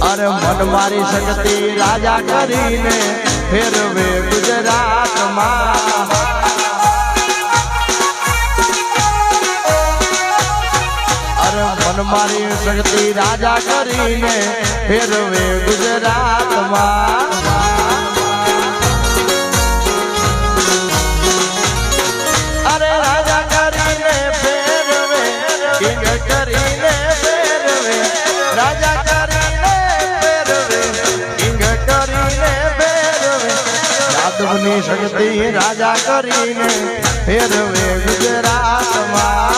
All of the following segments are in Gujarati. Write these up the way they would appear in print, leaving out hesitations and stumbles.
અરે મન મારી શક્તિ રાજા કરીને ફેરવે ગુજરાતમાં અરે મન મારી શક્તિ રાજા કરીને ફેરવે ગુજરાતમાં અરે રાજા કરીને ફેરવે કિંગ કરીને ફેરવે રાજા કરીને ફેરવે કિંગ કરીને ફેરવે યાદવની શક્તિ રાજા કરીને ફેરવે ગુજરાતમાં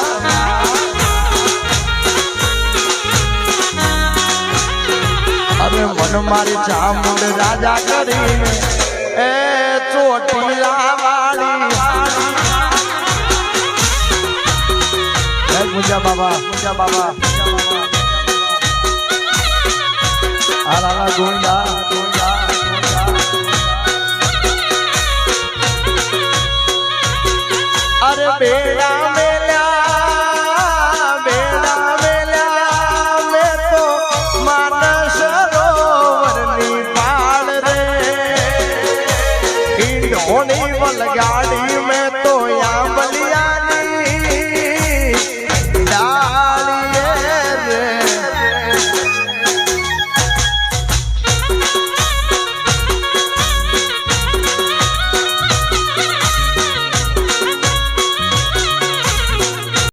અરે મન મારી ચામુંડ રાજા કરીને એ ચોટીલા વાળી પૂજા બાબા આલા ગોંડા અરે બેડા મેલ્યા મેં તો માનસ સરોવરની પાળ રે ઈંડોની વલગાડી